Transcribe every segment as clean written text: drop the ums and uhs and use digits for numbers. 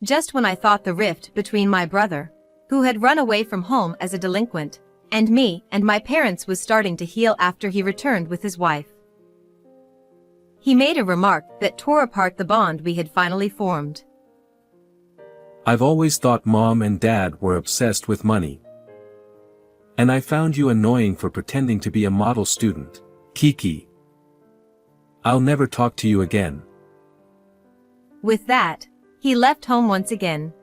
just when I thought the rift between my brother, who had run away from home as a delinquent, and me and my parents was starting to heal after he returned with his wife. He made a remark that tore apart the bond we had finally formed. I've always thought Mom and Dad were obsessed with money. And I found you annoying for pretending to be a model student, Kiki. I'll never talk to you again. With that, he left home once again.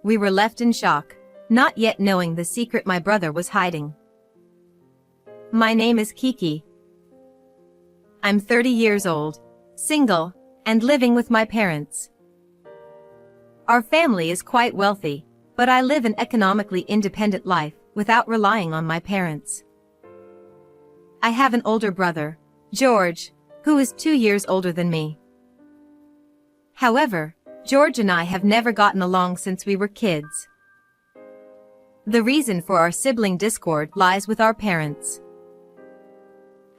We were left in shock, not yet knowing the secret my brother was hiding. My name is Kiki. I'm 30 years old, single, and living with my parents. Our family is quite wealthy, but I live an economically independent life without relying on my parents. I have an older brother, George, who is 2 years older than me. However, George and I have never gotten along since we were kids. The reason for our sibling discord lies with our parents.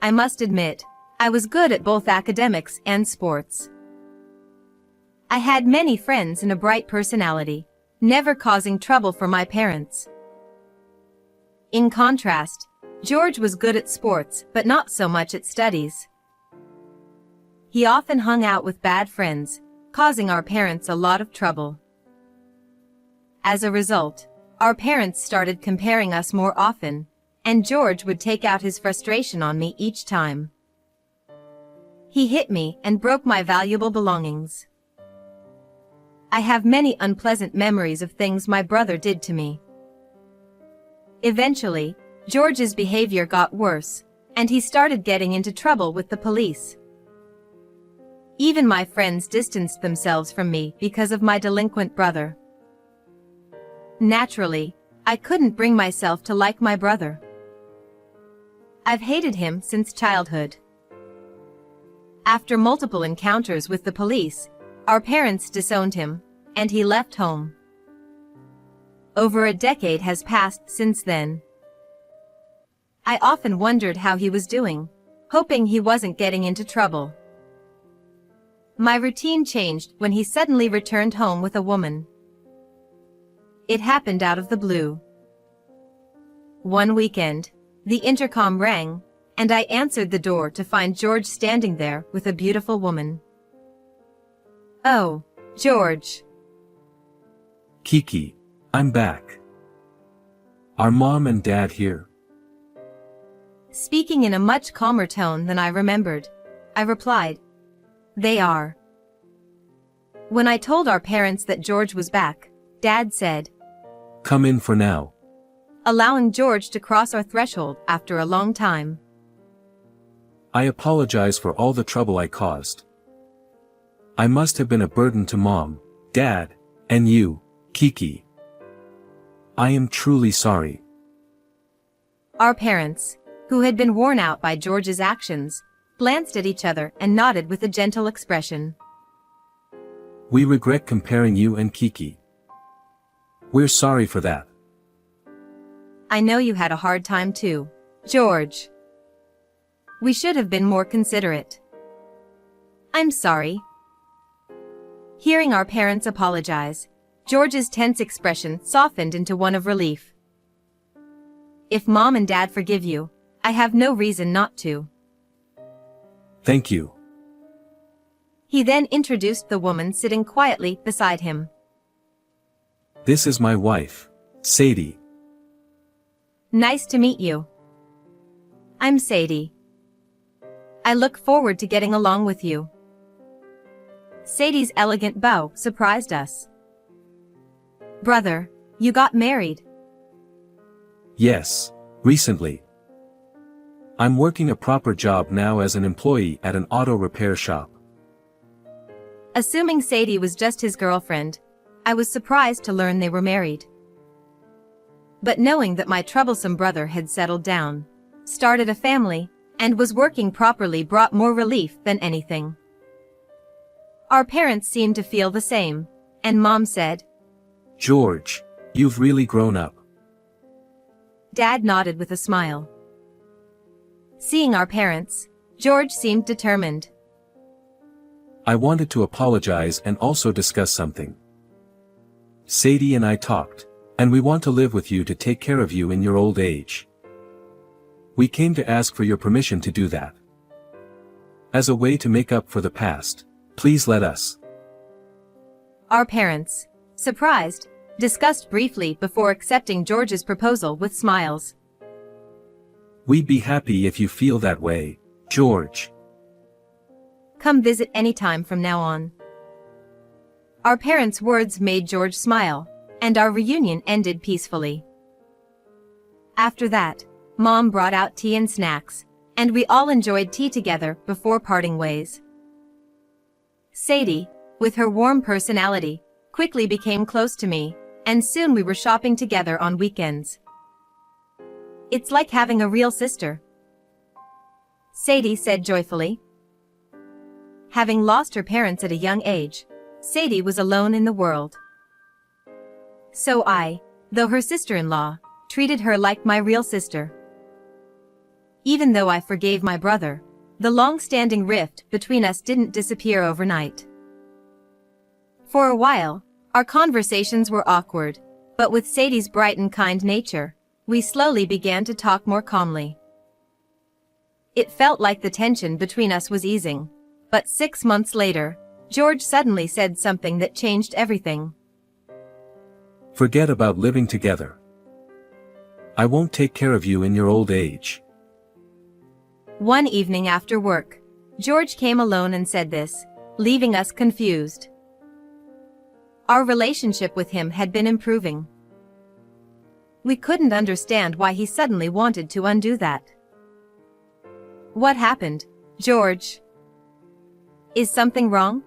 I must admit, I was good at both academics and sports. I had many friends and a bright personality, never causing trouble for my parents. In contrast, George was good at sports but not so much at studies. He often hung out with bad friends, causing our parents a lot of trouble. As a result, our parents started comparing us more often, and George would take out his frustration on me each time. He hit me and broke my valuable belongings. I have many unpleasant memories of things my brother did to me. Eventually, George's behavior got worse, and he started getting into trouble with the police. Even my friends distanced themselves from me because of my delinquent brother. Naturally, I couldn't bring myself to like my brother. I've hated him since childhood. After multiple encounters with the police, our parents disowned him, and he left home. Over a decade has passed since then. I often wondered how he was doing, hoping he wasn't getting into trouble. My routine changed when he suddenly returned home with a woman. It happened out of the blue. One weekend, the intercom rang, and I answered the door to find George standing there with a beautiful woman. Oh, George. Kiki, I'm back. Are Mom and Dad here? Speaking in a much calmer tone than I remembered, I replied, "They are." When I told our parents that George was back, Dad said, "Come in for now," allowing George to cross our threshold after a long time. I apologize for all the trouble I caused. I must have been a burden to Mom, Dad, and you, Kiki. I am truly sorry. Our parents, who had been worn out by George's actions, glanced at each other and nodded with a gentle expression. We regret comparing you and Kiki. We're sorry for that. I know you had a hard time too, George. We should have been more considerate. I'm sorry. Hearing our parents apologize, George's tense expression softened into one of relief. If Mom and Dad forgive you, I have no reason not to. Thank you. He then introduced the woman sitting quietly beside him. This is my wife, Sadie. Nice to meet you. I'm Sadie. I look forward to getting along with you. Sadie's elegant bow surprised us. Brother, you got married. Yes, recently. I'm working a proper job now as an employee at an auto repair shop. Assuming Sadie was just his girlfriend, I was surprised to learn they were married. But knowing that my troublesome brother had settled down, started a family, and was working properly brought more relief than anything. Our parents seemed to feel the same, and Mom said, George, you've really grown up. Dad nodded with a smile. Seeing our parents, George seemed determined. I wanted to apologize and also discuss something. Sadie and I talked, and we want to live with you to take care of you in your old age. We came to ask for your permission to do that. As a way to make up for the past, please let us. Our parents, surprised, discussed briefly before accepting George's proposal with smiles. We'd be happy if you feel that way, George. Come visit anytime from now on. Our parents' words made George smile, and our reunion ended peacefully. After that, Mom brought out tea and snacks, and we all enjoyed tea together before parting ways. Sadie, with her warm personality, quickly became close to me, and soon we were shopping together on weekends. It's like having a real sister, Sadie said joyfully. Having lost her parents at a young age, Sadie was alone in the world. So I, though her sister-in-law, treated her like my real sister. Even though I forgave my brother, the long-standing rift between us didn't disappear overnight. For a while, our conversations were awkward, but with Sadie's bright and kind nature, we slowly began to talk more calmly. It felt like the tension between us was easing, but 6 months later, George suddenly said something that changed everything. Forget about living together. I won't take care of you in your old age. One evening after work, George came alone and said this, leaving us confused. Our relationship with him had been improving. We couldn't understand why he suddenly wanted to undo that. What happened, George? Is something wrong?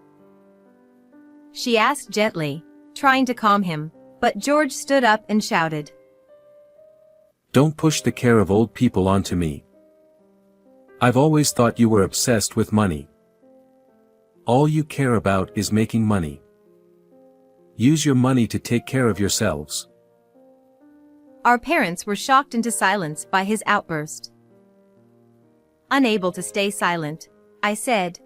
She asked gently, trying to calm him, but George stood up and shouted. Don't push the care of old people onto me. I've always thought you were obsessed with money. All you care about is making money. Use your money to take care of yourselves. Our parents were shocked into silence by his outburst. Unable to stay silent, I said,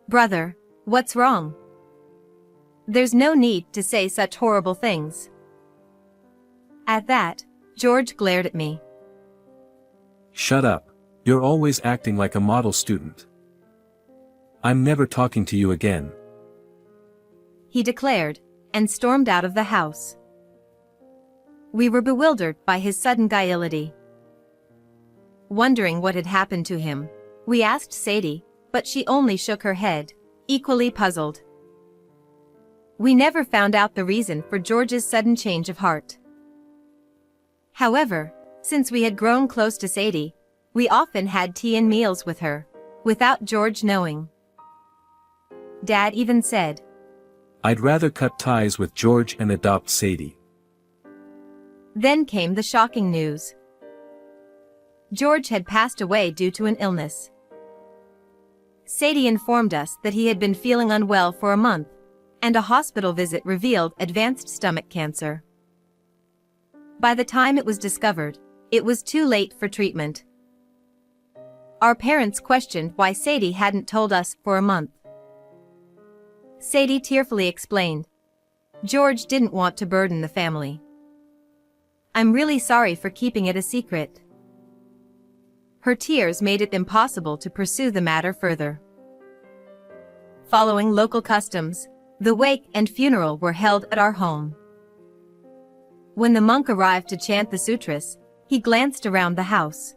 Brother, what's wrong? There's no need to say such horrible things. At that, George glared at me. Shut up. You're always acting like a model student. I'm never talking to you again. He declared, and stormed out of the house. We were bewildered by his sudden guilty. Wondering what had happened to him, we asked Sadie, but she only shook her head, equally puzzled. We never found out the reason for George's sudden change of heart. However, since we had grown close to Sadie, we often had tea and meals with her, without George knowing. Dad even said, I'd rather cut ties with George and adopt Sadie. Then came the shocking news. George had passed away due to an illness. Sadie informed us that he had been feeling unwell for a month, and a hospital visit revealed advanced stomach cancer. By the time it was discovered, it was too late for treatment. Our parents questioned why Sadie hadn't told us for a month. Sadie tearfully explained, George didn't want to burden the family. I'm really sorry for keeping it a secret. Her tears made it impossible to pursue the matter further. Following local customs, the wake and funeral were held at our home. When the monk arrived to chant the sutras, he glanced around the house.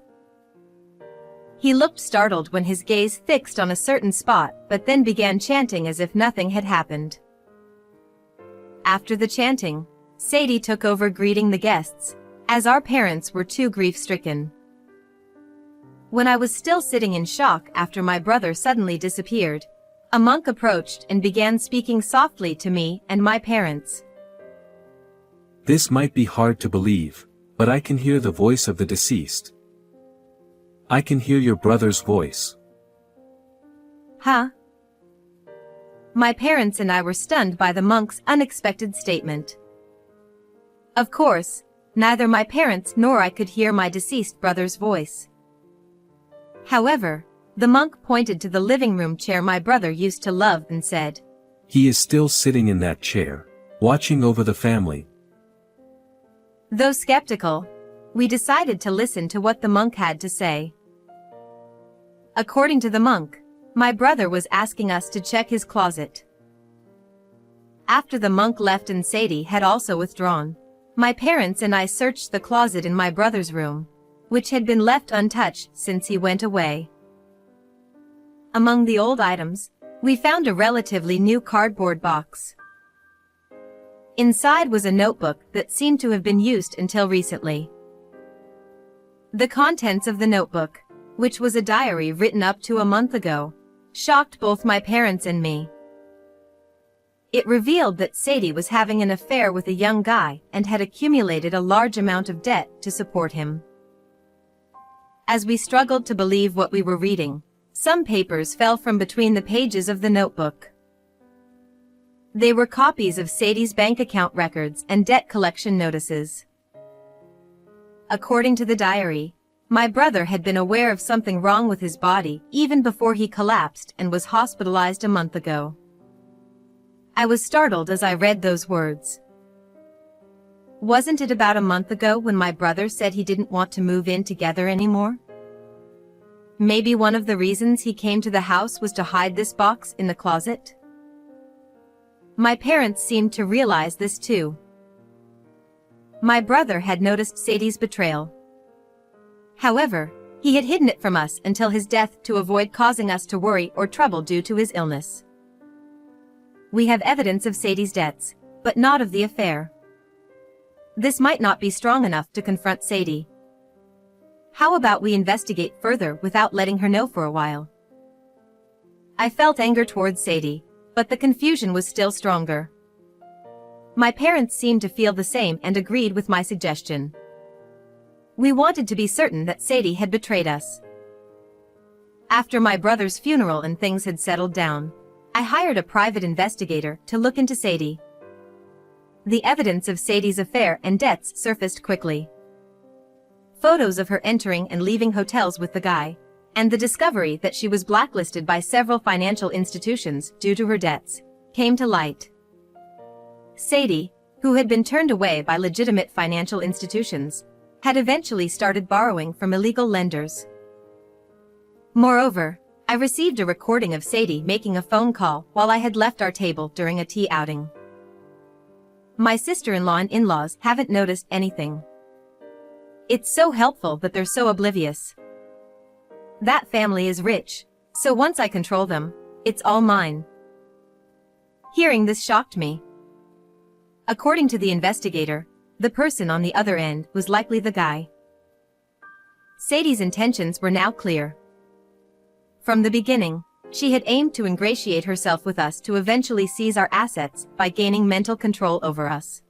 He looked startled when his gaze fixed on a certain spot, but then began chanting as if nothing had happened. After the chanting, Sadie took over greeting the guests, as our parents were too grief-stricken. When I was still sitting in shock after my brother suddenly disappeared, a monk approached and began speaking softly to me and my parents. This might be hard to believe, but I can hear the voice of the deceased. I can hear your brother's voice. Huh? My parents and I were stunned by the monk's unexpected statement. Of course, neither my parents nor I could hear my deceased brother's voice. However, The monk pointed to the living room chair my brother used to love and said, "He is still sitting in that chair, watching over the family." Though skeptical, we decided to listen to what the monk had to say. According to the monk, my brother was asking us to check his closet. After the monk left and Sadie had also withdrawn, my parents and I searched the closet in my brother's room, which had been left untouched since he went away. Among the old items, we found a relatively new cardboard box. Inside was a notebook that seemed to have been used until recently. The contents of the notebook, which was a diary written up to a month ago, shocked both my parents and me. It revealed that Sadie was having an affair with a young guy and had accumulated a large amount of debt to support him. As we struggled to believe what we were reading, some papers fell from between the pages of the notebook. They were copies of Sadie's bank account records and debt collection notices. According to the diary, my brother had been aware of something wrong with his body even before he collapsed and was hospitalized a month ago. I was startled as I read those words. Wasn't it about a month ago when my brother said he didn't want to move in together anymore? Maybe one of the reasons he came to the house was to hide this box in the closet? My parents seemed to realize this too. My brother had noticed Sadie's betrayal. However, he had hidden it from us until his death to avoid causing us to worry or trouble due to his illness. We have evidence of Sadie's debts, but not of the affair. This might not be strong enough to confront Sadie. How about we investigate further without letting her know for a while? I felt anger towards Sadie, but the confusion was still stronger. My parents seemed to feel the same and agreed with my suggestion. We wanted to be certain that Sadie had betrayed us. After my brother's funeral and things had settled down, I hired a private investigator to look into Sadie. The evidence of Sadie's affair and debts surfaced quickly. Photos of her entering and leaving hotels with the guy, and the discovery that she was blacklisted by several financial institutions due to her debts, came to light. Sadie, who had been turned away by legitimate financial institutions, had eventually started borrowing from illegal lenders. Moreover, I received a recording of Sadie making a phone call while I had left our table during a tea outing. My sister-in-law and in-laws haven't noticed anything. It's so helpful that they're so oblivious. That family is rich, so once I control them, it's all mine. Hearing this shocked me. According to the investigator, the person on the other end was likely the guy. Sadie's intentions were now clear. From the beginning, she had aimed to ingratiate herself with us to eventually seize our assets by gaining mental control over us.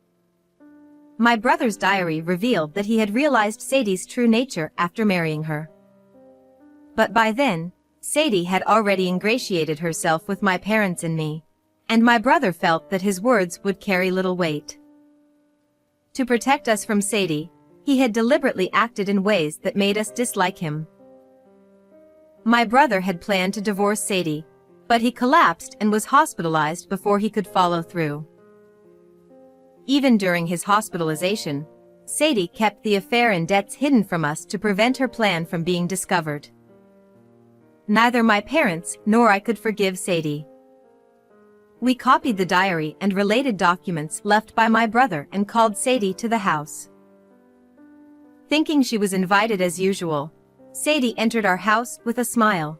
My brother's diary revealed that he had realized Sadie's true nature after marrying her. But by then, Sadie had already ingratiated herself with my parents and me, and my brother felt that his words would carry little weight. To protect us from Sadie, he had deliberately acted in ways that made us dislike him. My brother had planned to divorce Sadie, but he collapsed and was hospitalized before he could follow through. Even during his hospitalization, Sadie kept the affair and debts hidden from us to prevent her plan from being discovered. Neither my parents nor I could forgive Sadie. We copied the diary and related documents left by my brother and called Sadie to the house. Thinking she was invited as usual, Sadie entered our house with a smile.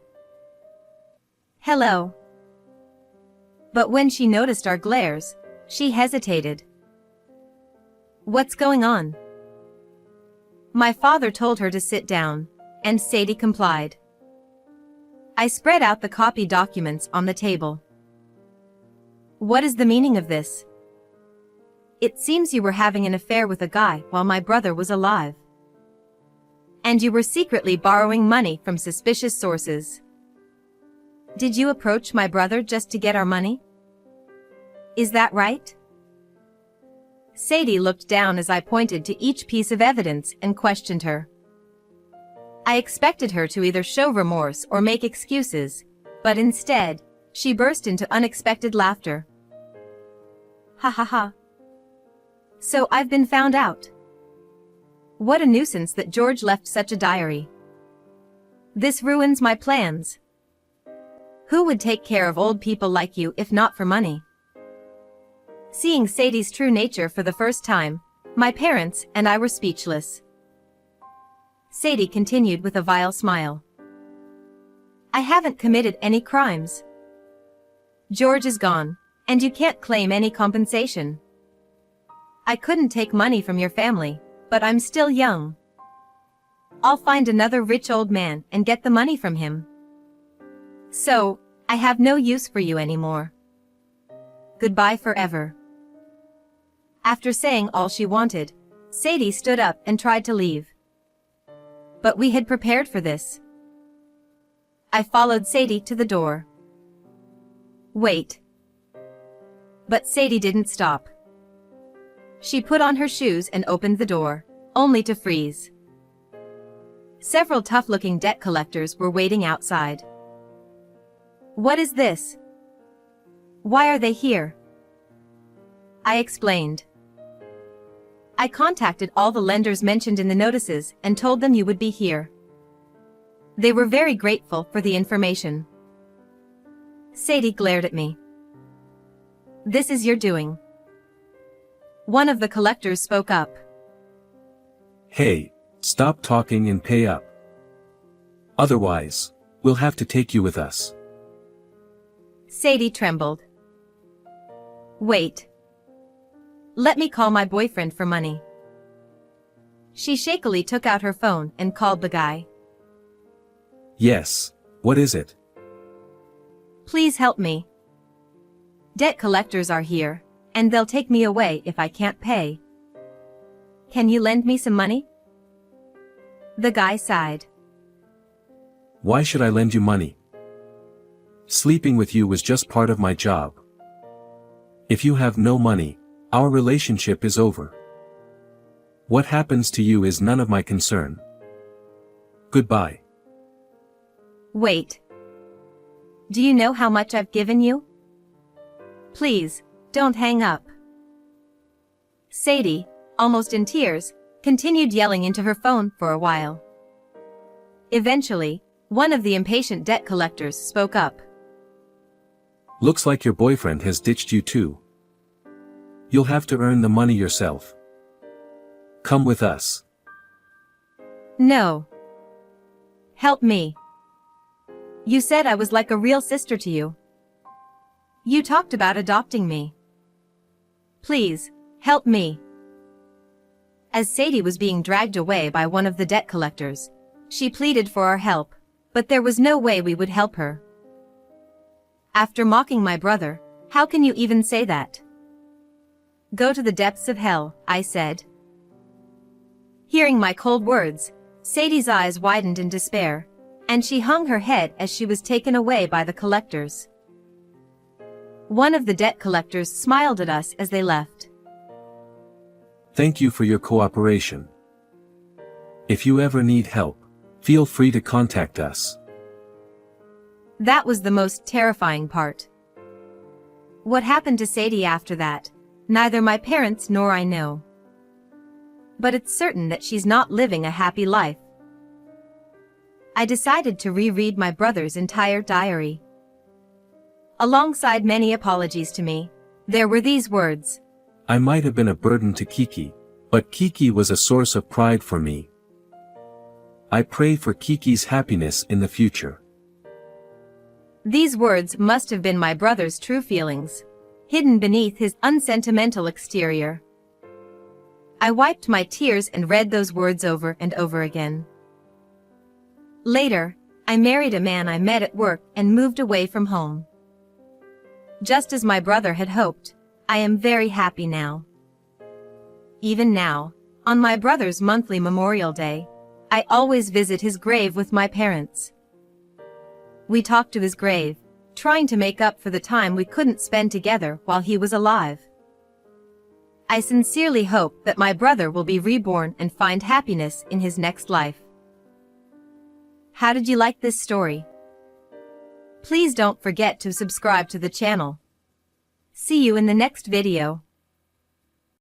"Hello." But when she noticed our glares, she hesitated. "What's going on?" My father told her to sit down, and Sadie complied. I spread out the copy documents on the table. "What is the meaning of this? It seems you were having an affair with a guy while my brother was alive. And you were secretly borrowing money from suspicious sources. Did you approach my brother just to get our money? Is that right?" Sadie looked down as I pointed to each piece of evidence and questioned her. I expected her to either show remorse or make excuses, but instead, she burst into unexpected laughter. Ha ha ha. So I've been found out. What a nuisance that George left such a diary. This ruins my plans. Who would take care of old people like you if not for money? Seeing Sadie's true nature for the first time, my parents and I were speechless. Sadie continued with a vile smile. I haven't committed any crimes. George is gone, and you can't claim any compensation. I couldn't take money from your family, but I'm still young. I'll find another rich old man and get the money from him. So, I have no use for you anymore. Goodbye forever. After saying all she wanted, Sadie stood up and tried to leave. But we had prepared for this. I followed Sadie to the door. Wait. But Sadie didn't stop. She put on her shoes and opened the door, only to freeze. Several tough-looking debt collectors were waiting outside. What is this? Why are they here? I explained. I contacted all the lenders mentioned in the notices and told them you would be here. They were very grateful for the information. Sadie glared at me. This is your doing. One of the collectors spoke up. Hey, stop talking and pay up. Otherwise, we'll have to take you with us. Sadie trembled. Wait. Let me call my boyfriend for money. She shakily took out her phone and called the guy. Yes, what is it? Please help me. Debt collectors are here, and they'll take me away if I can't pay. Can you lend me some money? The guy sighed. Why should I lend you money? Sleeping with you was just part of my job. If you have no money, our relationship is over. What happens to you is none of my concern. Goodbye. Wait. Do you know how much I've given you? Please, don't hang up. Sadie, almost in tears, continued yelling into her phone for a while. Eventually, one of the impatient debt collectors spoke up. Looks like your boyfriend has ditched you too. You'll have to earn the money yourself. Come with us. No. Help me. You said I was like a real sister to you. You talked about adopting me. Please, help me. As Sadie was being dragged away by one of the debt collectors, she pleaded for our help, but there was no way we would help her. After mocking my brother, how can you even say that? Go to the depths of hell, I said. Hearing my cold words, Sadie's eyes widened in despair, and she hung her head as she was taken away by the collectors. One of the debt collectors smiled at us as they left. Thank you for your cooperation. If you ever need help, feel free to contact us. That was the most terrifying part. What happened to Sadie after that, neither my parents nor I know. But it's certain that she's not living a happy life. I decided to reread my brother's entire diary. Alongside many apologies to me, there were these words. I might have been a burden to Kiki, but Kiki was a source of pride for me. I pray for Kiki's happiness in the future. These words must have been my brother's true feelings, hidden beneath his unsentimental exterior. I wiped my tears and read those words over and over again. Later, I married a man I met at work and moved away from home. Just as my brother had hoped, I am very happy now. Even now, on my brother's monthly Memorial Day, I always visit his grave with my parents. We talk to his grave, trying to make up for the time we couldn't spend together while he was alive. I sincerely hope that my brother will be reborn and find happiness in his next life. How did you like this story? Please don't forget to subscribe to the channel. See you in the next video.